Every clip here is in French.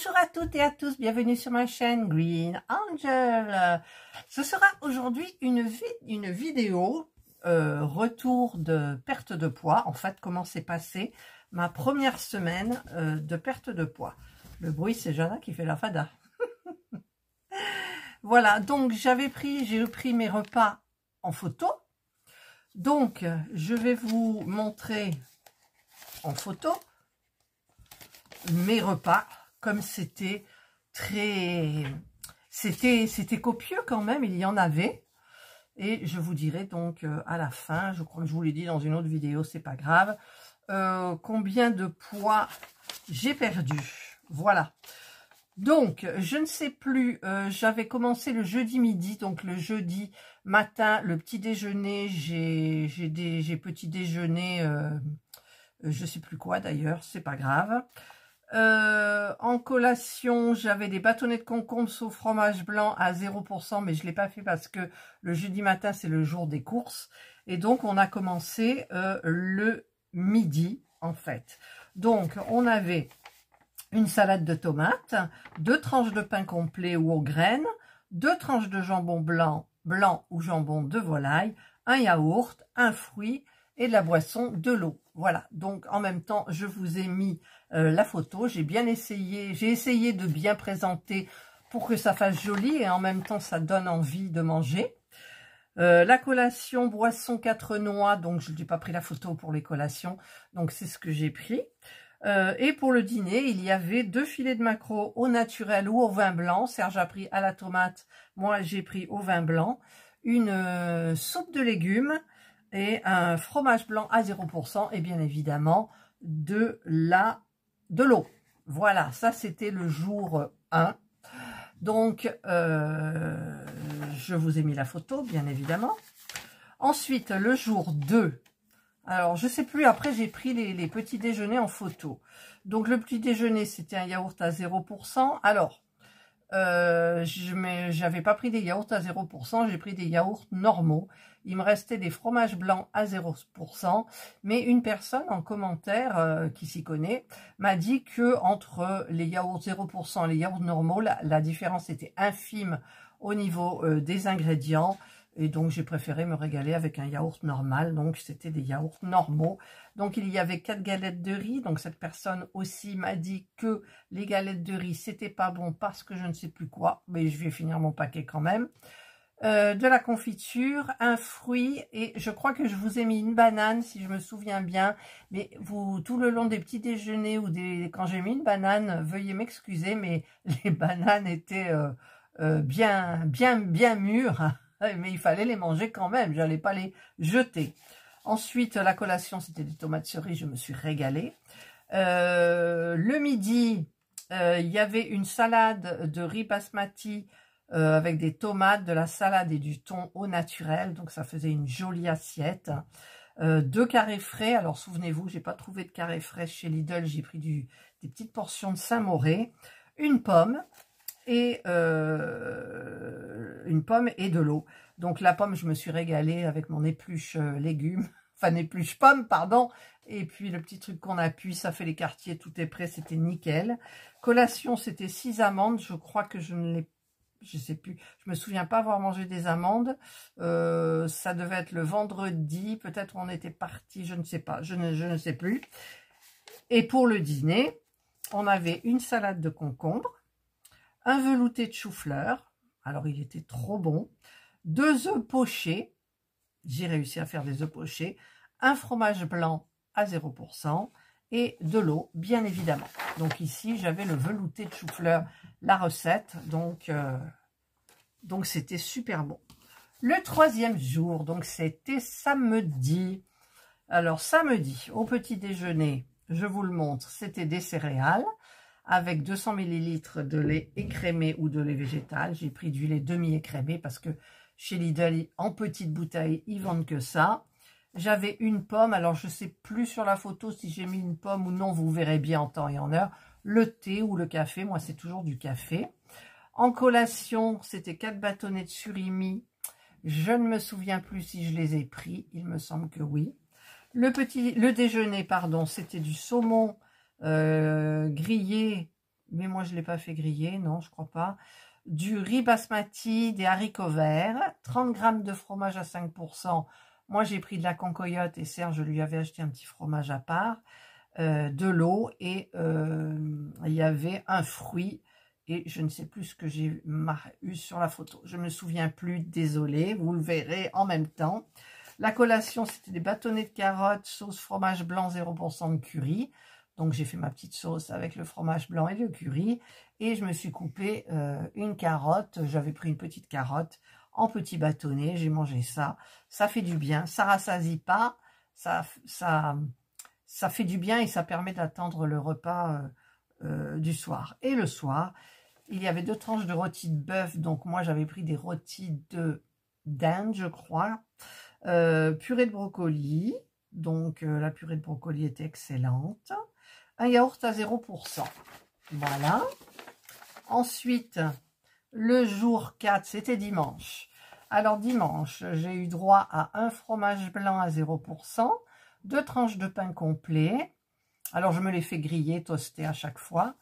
Bonjour à toutes et à tous, bienvenue sur ma chaîne Green Angel. Ce sera aujourd'hui une vidéo retour de perte de poids. En fait, comment s'est passée ma première semaine de perte de poids. Le bruit, c'est Jana qui fait la fada. Voilà, donc j'ai pris mes repas en photo. Donc, je vais vous montrer en photo mes repas, comme c'était copieux quand même, il y en avait. Et je vous dirai donc à la fin, je crois que je vous l'ai dit dans une autre vidéo, c'est pas grave, combien de poids j'ai perdu. Voilà. Donc, je ne sais plus, j'avais commencé le jeudi midi, donc le jeudi matin, le petit déjeuner, j'ai petit déjeuner, je sais plus quoi d'ailleurs, c'est pas grave. En collation, j'avais des bâtonnets de concombre au fromage blanc à 0%, mais je ne l'ai pas fait parce que le jeudi matin, c'est le jour des courses. Et donc, on a commencé le midi, en fait. Donc, on avait une salade de tomates, 2 tranches de pain complet ou aux graines, 2 tranches de jambon blanc ou jambon de volaille, un yaourt, un fruit et de la boisson, de l'eau. Voilà, donc en même temps, je vous ai mis la photo. J'ai essayé de bien présenter pour que ça fasse joli et en même temps, ça donne envie de manger. La collation, boisson 4 noix, donc je n'ai pas pris la photo pour les collations, donc c'est ce que j'ai pris. Et pour le dîner, il y avait 2 filets de maquereau au naturel ou au vin blanc. Serge a pris à la tomate, moi j'ai pris au vin blanc. Une soupe de légumes et un fromage blanc à 0% et bien évidemment de l'eau. Voilà, ça c'était le jour 1. Donc, je vous ai mis la photo, bien évidemment. Ensuite, le jour 2. Alors, je sais plus, après j'ai pris les petits déjeuners en photo. Donc, le petit déjeuner, c'était un yaourt à 0%. Alors, j'avais pas pris des yaourts à 0%, j'ai pris des yaourts normaux. Il me restait des fromages blancs à 0%, mais une personne en commentaire qui s'y connaît m'a dit que entre les yaourts 0% et les yaourts normaux, la différence était infime au niveau des ingrédients. Et donc, j'ai préféré me régaler avec un yaourt normal. Donc, c'était des yaourts normaux. Donc, il y avait 4 galettes de riz. Donc, cette personne aussi m'a dit que les galettes de riz, c'était pas bon parce que je ne sais plus quoi. Mais je vais finir mon paquet quand même. De la confiture, un fruit. Et je crois que je vous ai mis une banane, si je me souviens bien. Mais vous, tout le long des petits déjeuners ou quand j'ai mis une banane, veuillez m'excuser, mais les bananes étaient bien mûres. Mais il fallait les manger quand même, j'allais pas les jeter. Ensuite, la collation, c'était des tomates cerises, je me suis régalée. Le midi, il y avait une salade de riz basmati avec des tomates, de la salade et du thon au naturel. Donc, ça faisait une jolie assiette. 2 carrés frais. Alors, souvenez-vous, j'ai pas trouvé de carrés frais chez Lidl. J'ai pris des petites portions de Saint-Mauré. Une pomme. Et une pomme et de l'eau. Donc la pomme, je me suis régalée avec mon épluche légumes, enfin épluche pomme, pardon. Et puis le petit truc qu'on appuie, ça fait les quartiers, tout est prêt, c'était nickel. Collation, c'était 6 amandes. Je crois que je sais plus, je me souviens pas avoir mangé des amandes. Ça devait être le vendredi, peut-être on était parti, je ne sais pas, je ne sais plus. Et pour le dîner, on avait une salade de concombre, un velouté de chou-fleur, alors il était trop bon, 2 œufs pochés, j'ai réussi à faire des œufs pochés, un fromage blanc à 0% et de l'eau, bien évidemment. Donc ici, j'avais le velouté de chou-fleur, la recette, donc c'était super bon. Le 3e jour, donc c'était samedi. Alors samedi, au petit déjeuner, je vous le montre, c'était des céréales, avec 200 ml de lait écrémé ou de lait végétal. J'ai pris du lait demi-écrémé parce que chez Lidl, en petite bouteille, ils vendent que ça. J'avais une pomme. Alors, je ne sais plus sur la photo si j'ai mis une pomme ou non. Vous verrez bien en temps et en heure. Le thé ou le café. Moi, c'est toujours du café. En collation, c'était 4 bâtonnets de surimi. Je ne me souviens plus si je les ai pris. Il me semble que oui. Le déjeuner, pardon, c'était du saumon grillé mais moi je ne l'ai pas fait griller, non, je crois pas. Du riz basmati, des haricots verts, 30 g de fromage à 5%. Moi j'ai pris de la concoyote et Serge lui avait acheté un petit fromage à part, de l'eau et il y avait un fruit et je ne sais plus ce que j'ai eu sur la photo. Je ne me souviens plus, désolée, vous le verrez en même temps. La collation, c'était des bâtonnets de carottes, sauce fromage blanc 0% de curry. Donc, j'ai fait ma petite sauce avec le fromage blanc et le curry. Et je me suis coupé une carotte. J'avais pris une petite carotte en petits bâtonnets. J'ai mangé ça. Ça fait du bien. Ça rassasie pas. Ça fait du bien et ça permet d'attendre le repas du soir. Et le soir, il y avait 2 tranches de rôti de bœuf. Donc, moi, j'avais pris des rôtis d'Inde, je crois. Purée de brocoli, donc la purée de brocoli était excellente. Un yaourt à 0%, voilà. Ensuite, le jour 4, c'était dimanche. Alors dimanche, j'ai eu droit à un fromage blanc à 0%, 2 tranches de pain complet. Alors je me les fais griller, toaster à chaque fois.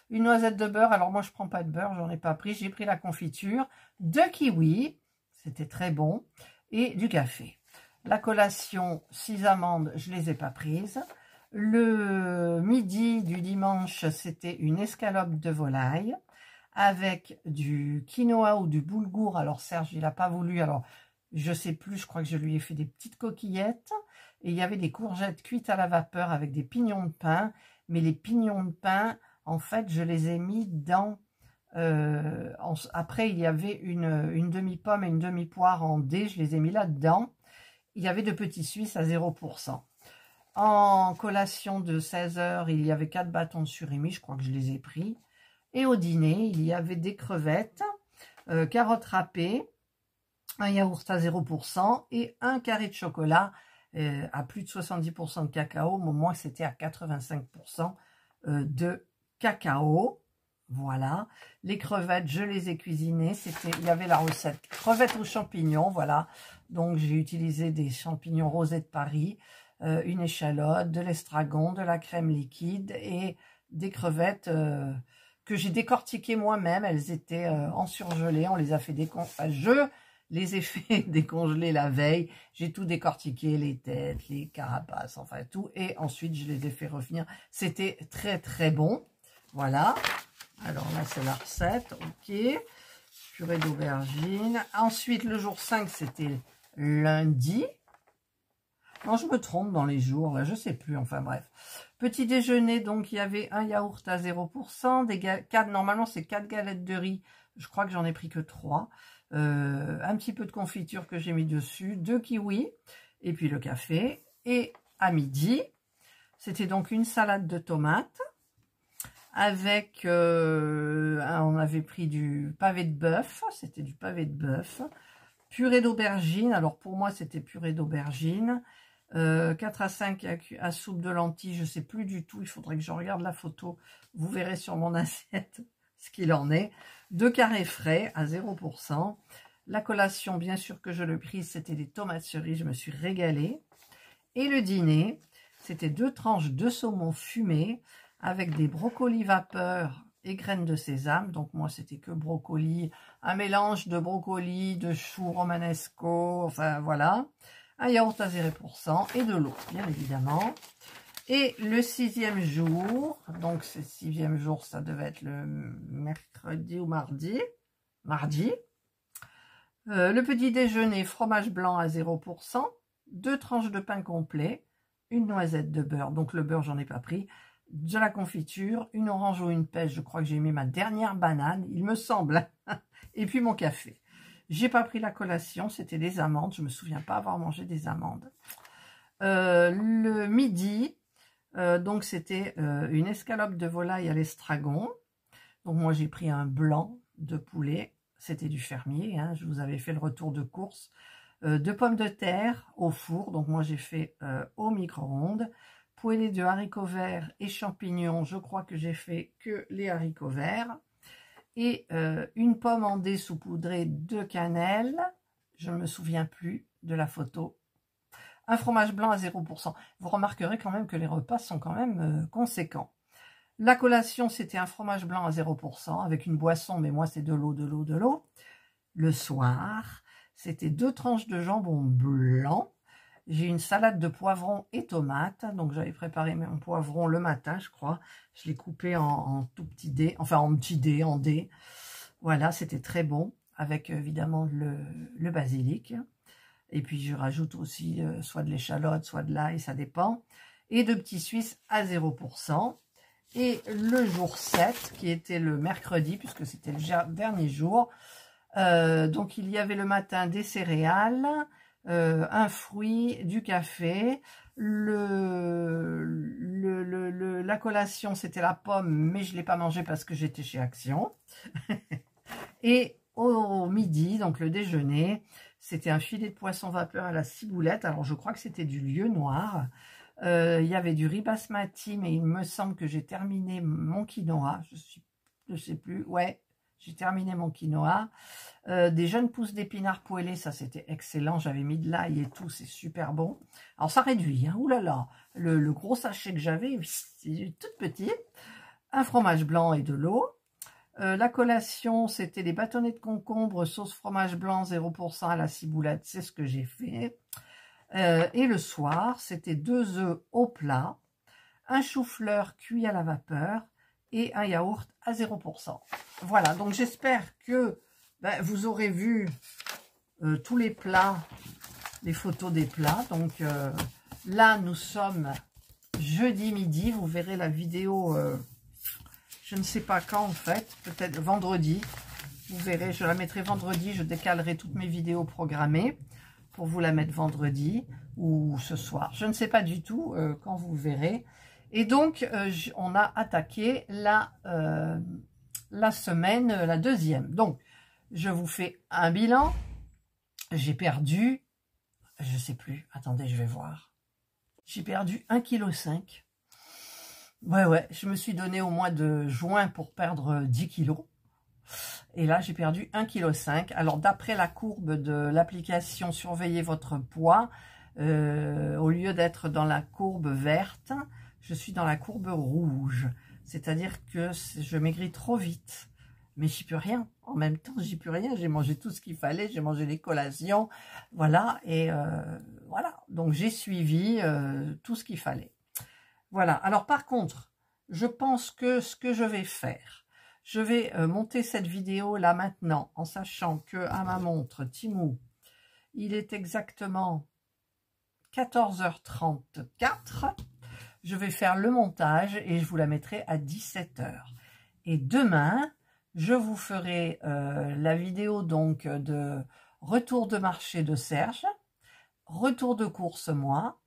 Une noisette de beurre, alors moi je prends pas de beurre, j'en ai pas pris, j'ai pris la confiture. 2 kiwis, c'était très bon. Et du café. La collation, 6 amandes, je ne les ai pas prises. Le midi du dimanche, c'était une escalope de volaille avec du quinoa ou du boulgour. Alors Serge, il n'a pas voulu, alors je ne sais plus, je crois que je lui ai fait des petites coquillettes. Et il y avait des courgettes cuites à la vapeur avec des pignons de pain. Mais les pignons de pain, en fait, je les ai mis dans... après, il y avait une demi-pomme et une demi-poire en dés. Je les ai mis là-dedans. Il y avait de petits Suisses à 0%. En collation de 16 h, il y avait 4 bâtons de surimi. Je crois que je les ai pris. Et au dîner, il y avait des crevettes, carottes râpées, un yaourt à 0% et un carré de chocolat à plus de 70% de cacao. Au moins, c'était à 85% de cacao. Voilà, les crevettes, je les ai cuisinées. Il y avait la recette crevettes aux champignons, voilà. Donc, j'ai utilisé des champignons rosés de Paris, une échalote, de l'estragon, de la crème liquide et des crevettes que j'ai décortiquées moi-même. Elles étaient en surgelé, on les a fait décongeler. Je les ai fait décongeler la veille. J'ai tout décortiqué, les têtes, les carapaces, enfin tout. Et ensuite, je les ai fait revenir. C'était très, très bon. Voilà. Alors là, c'est la recette, ok. Purée d'aubergine. Ensuite, le jour 5, c'était lundi. Non, je me trompe dans les jours, là, je sais plus, enfin bref. Petit déjeuner, donc il y avait un yaourt à 0%, normalement c'est 4 galettes de riz, je crois que j'en ai pris que 3. Un petit peu de confiture que j'ai mis dessus, 2 kiwis, et puis le café. Et à midi, c'était donc une salade de tomates, avec, on avait pris du pavé de bœuf, c'était du pavé de bœuf, purée d'aubergine, alors pour moi c'était purée d'aubergine, 4 à 5 à soupe de lentilles, je ne sais plus du tout, il faudrait que je regarde la photo, vous verrez sur mon assiette ce qu'il en est, 2 carrés frais à 0%, la collation bien sûr que je le prise, c'était des tomates cerises, je me suis régalée, et le dîner, c'était 2 tranches de saumon fumé, avec des brocolis vapeur et graines de sésame. Donc moi, c'était que brocoli, un mélange de brocoli, de choux romanesco, enfin voilà. Un yaourt à 0% et de l'eau, bien évidemment. Et le 6e jour, donc ce 6e jour, ça devait être le mercredi ou mardi. Le petit déjeuner, fromage blanc à 0%, 2 tranches de pain complet, une noisette de beurre, donc le beurre, j'en ai pas pris, de la confiture, une orange ou une pêche, je crois que j'ai mis ma dernière banane, il me semble, et puis mon café. J'ai pas pris la collation, c'était des amandes, je me souviens pas avoir mangé des amandes. Le midi, donc c'était une escalope de volaille à l'estragon, donc moi j'ai pris un blanc de poulet, c'était du fermier, hein, je vous avais fait le retour de course, 2 pommes de terre au four, donc moi j'ai fait au micro-ondes, poêlée de haricots verts et champignons, je crois que j'ai fait que les haricots verts, et une pomme en dés saupoudrée de cannelle, je ne me souviens plus de la photo, un fromage blanc à 0%. Vous remarquerez quand même que les repas sont quand même conséquents. La collation, c'était un fromage blanc à 0% avec une boisson, mais moi, c'est de l'eau, de l'eau, de l'eau. Le soir, c'était 2 tranches de jambon blanc. J'ai une salade de poivrons et tomates. Donc, j'avais préparé mon poivron le matin, je crois. Je l'ai coupé en tout petits dés, enfin en petits dés, en dés. Voilà, c'était très bon, avec évidemment le basilic. Et puis, je rajoute aussi soit de l'échalote, soit de l'ail, ça dépend. Et 2 petits Suisses à 0%. Et le jour 7, qui était le mercredi, puisque c'était le dernier jour, donc il y avait le matin des céréales, un fruit, du café, la collation c'était la pomme, mais je ne l'ai pas mangée parce que j'étais chez Action. Et au midi, donc le déjeuner, c'était un filet de poisson vapeur à la ciboulette, alors je crois que c'était du lieu noir. Il y avait du riz basmati, mais il me semble que j'ai terminé mon quinoa. Je sais plus. Ouais, j'ai terminé mon quinoa. Des jeunes pousses d'épinards poêlés, ça c'était excellent. J'avais mis de l'ail et tout, c'est super bon. Alors ça réduit, hein. Ouh là là, le gros sachet que j'avais, c'est tout petit. Un fromage blanc et de l'eau. La collation, c'était des bâtonnets de concombre, sauce fromage blanc 0% à la ciboulette. C'est ce que j'ai fait. Et le soir, c'était 2 œufs au plat, un chou-fleur cuit à la vapeur et un yaourt à 0%. Voilà, donc j'espère que vous aurez vu tous les plats, les photos des plats. Donc là, nous sommes jeudi midi. Vous verrez la vidéo, je ne sais pas quand en fait, peut-être vendredi. Vous verrez, je la mettrai vendredi, je décalerai toutes mes vidéos programmées pour vous la mettre vendredi ou ce soir. Je ne sais pas du tout quand vous verrez. Et donc, on a attaqué la semaine, la deuxième. Donc, je vous fais un bilan. J'ai perdu, je ne sais plus, attendez, je vais voir. J'ai perdu 1,5 kg. Ouais, je me suis donné au mois de juin pour perdre 10 kilos. Et là, j'ai perdu 1,5 kg. Alors, d'après la courbe de l'application Surveillez votre poids, au lieu d'être dans la courbe verte, je suis dans la courbe rouge. C'est-à-dire que je maigris trop vite. Mais j'y peux rien. En même temps, j'y peux rien. J'ai mangé tout ce qu'il fallait. J'ai mangé les collations. Voilà. Et voilà. Donc, j'ai suivi tout ce qu'il fallait. Voilà. Alors, par contre, je pense que ce que je vais faire, je vais monter cette vidéo là maintenant en sachant que à ma montre Temu, il est exactement 14h34. Je vais faire le montage et je vous la mettrai à 17h. Et demain, je vous ferai la vidéo donc de retour de marché de Serge, retour de course moi,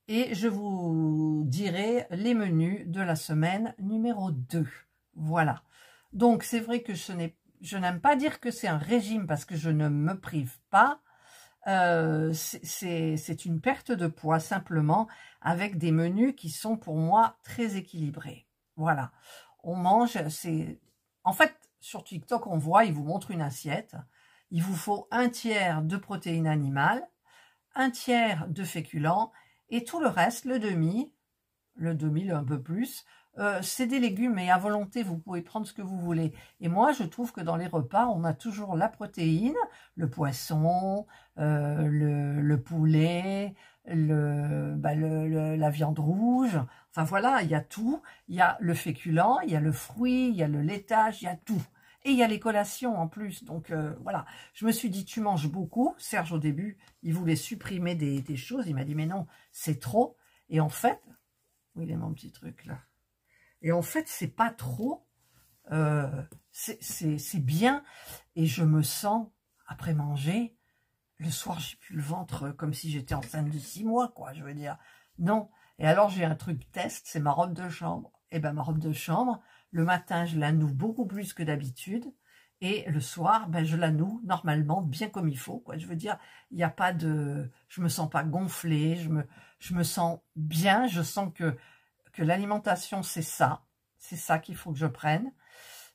et je vous dirai les menus de la semaine numéro 2. Voilà. Donc, c'est vrai que je n'aime pas dire que c'est un régime parce que je ne me prive pas. C'est une perte de poids simplement avec des menus qui sont pour moi très équilibrés. Voilà. On mange, en fait, sur TikTok, on voit, ils vous montrent une assiette. Il vous faut 1/3 de protéines animales, 1/3 de féculents et tout le reste, le demi, un peu plus, c'est des légumes et à volonté, vous pouvez prendre ce que vous voulez. Et moi, je trouve que dans les repas, on a toujours la protéine, le poisson, le poulet, la viande rouge. Enfin voilà, il y a tout. Il y a le féculent, il y a le fruit, il y a le laitage, il y a tout. Et il y a les collations en plus. Donc voilà, je me suis dit, tu manges beaucoup. Serge, au début, il voulait supprimer des choses. Il m'a dit, mais non, c'est trop. Et en fait, où il est mon petit truc là? Et en fait, c'est pas trop, c'est bien. Et je me sens, après manger, le soir, j'ai plus le ventre comme si j'étais enceinte de 6 mois, quoi, je veux dire. Non. Et alors, j'ai un truc test, c'est ma robe de chambre. Et ben ma robe de chambre, le matin, je la noue beaucoup plus que d'habitude. Et le soir, je la noue normalement bien comme il faut, quoi. Je veux dire, il n'y a pas de... Je me sens pas gonflée, je me sens bien, je sens que l'alimentation, c'est ça qu'il faut que je prenne.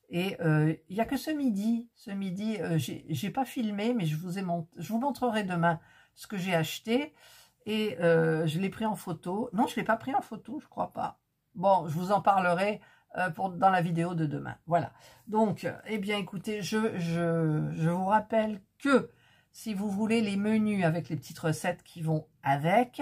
Et il n'y a que ce midi, j'ai pas filmé, mais je vous montrerai demain ce que j'ai acheté. Et je l'ai pris en photo. Non, je ne l'ai pas pris en photo, je crois pas. Bon, je vous en parlerai dans la vidéo de demain. Voilà. Donc, eh bien, écoutez, je vous rappelle que si vous voulez les menus avec les petites recettes qui vont avec,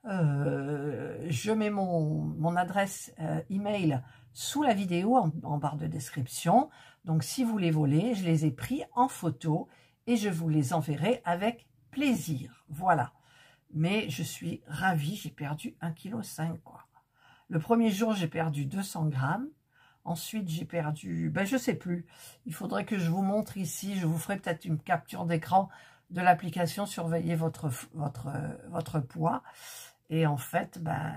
je mets mon adresse email sous la vidéo en barre de description. Donc, si vous les voulez, je les ai pris en photo et je vous les enverrai avec plaisir. Voilà. Mais je suis ravie, j'ai perdu 1,5 kg, quoi. Le premier jour, j'ai perdu 200 grammes. Ensuite, j'ai perdu, ben, je sais plus. Il faudrait que je vous montre ici. Je vous ferai peut-être une capture d'écran de l'application. Surveillez votre poids. Et en fait, ben,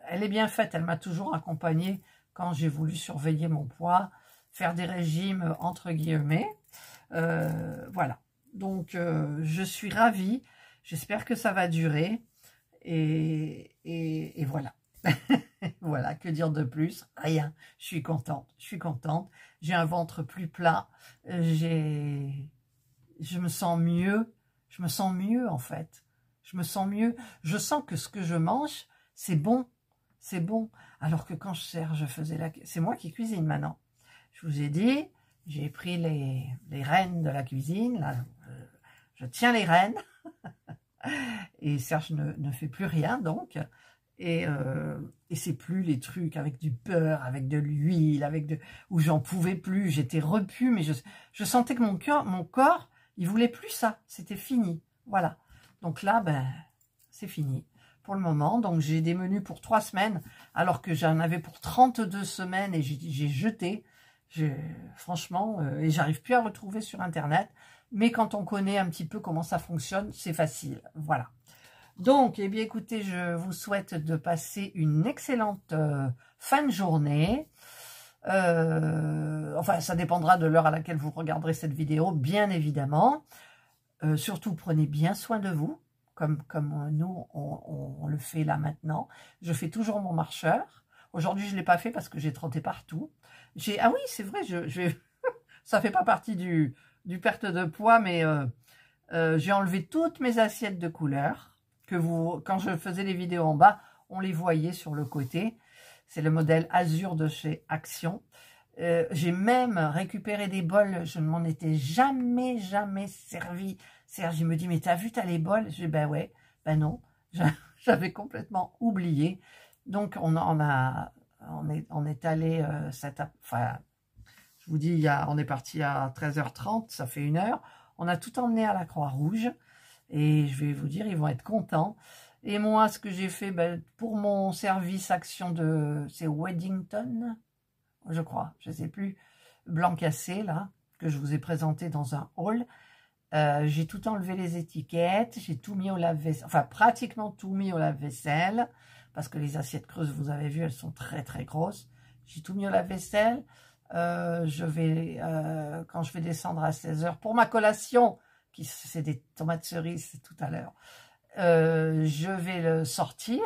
elle est bien faite. Elle m'a toujours accompagnée quand j'ai voulu surveiller mon poids, faire des régimes entre guillemets. Voilà. Donc, je suis ravie. J'espère que ça va durer. Et voilà. Voilà, que dire de plus? Rien. Je suis contente. Je suis contente. J'ai un ventre plus plat. Je me sens mieux. Je me sens mieux, en fait. Je me sens mieux. Je sens que ce que je mange, c'est bon. C'est bon. Alors que quand je faisais c'est moi qui cuisine maintenant. Je vous ai dit, j'ai pris les rênes de la cuisine. Là, je tiens les rênes. Et Serge ne fait plus rien, donc. Et c'est plus les trucs avec du beurre, avec de l'huile, où j'en pouvais plus. J'étais repue, mais je sentais que mon corps, il voulait plus ça. C'était fini. Voilà. Donc là, ben, c'est fini pour le moment. Donc j'ai des menus pour 3 semaines, alors que j'en avais pour 32 semaines et j'ai jeté. Franchement, et j'arrive plus à retrouver sur Internet. Mais quand on connaît un petit peu comment ça fonctionne, c'est facile. Voilà. Donc, eh bien, écoutez, je vous souhaite de passer une excellente fin de journée. Enfin, ça dépendra de l'heure à laquelle vous regarderez cette vidéo, bien évidemment. Surtout, prenez bien soin de vous, comme nous, on le fait là maintenant. Je fais toujours mon marcheur. Aujourd'hui, je ne l'ai pas fait parce que j'ai trotté partout. Ah oui, c'est vrai, ça fait pas partie du perte de poids, mais j'ai enlevé toutes mes assiettes de couleur. Quand je faisais les vidéos en bas, on les voyait sur le côté. C'est le modèle Azur de chez Action. J'ai même récupéré des bols. Je ne m'en étais jamais servi. Serge, il me dit, mais t'as vu, t'as les bols? Je dis, ben ouais, ben non. J'avais complètement oublié. Donc, on est allé, enfin, je vous dis, on est parti à 13h30, ça fait 1 heure. On a tout emmené à la Croix-Rouge. Et je vais vous dire, ils vont être contents. Et moi, ce que j'ai fait, ben, pour mon service action c'est Weddington, je crois, je ne sais plus, blanc cassé, là, que je vous ai présenté dans un haul. J'ai tout enlevé les étiquettes, j'ai tout mis au lave-vaisselle, enfin, pratiquement tout mis au lave-vaisselle, parce que les assiettes creuses, vous avez vu, elles sont très, très grosses. J'ai tout mis au lave-vaisselle. Quand je vais descendre à 16h, pour ma collation, c'est des tomates cerises, c'est tout à l'heure. Je vais le sortir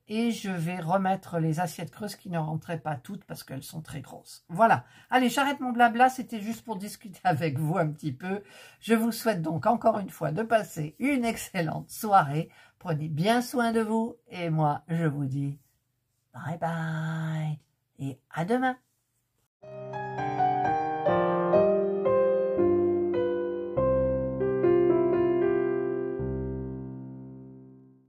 et je vais remettre les assiettes creuses qui ne rentraient pas toutes parce qu'elles sont très grosses. Voilà. Allez, j'arrête mon blabla. C'était juste pour discuter avec vous un petit peu. Je vous souhaite donc encore une fois de passer une excellente soirée. Prenez bien soin de vous et moi, je vous dis bye bye et à demain.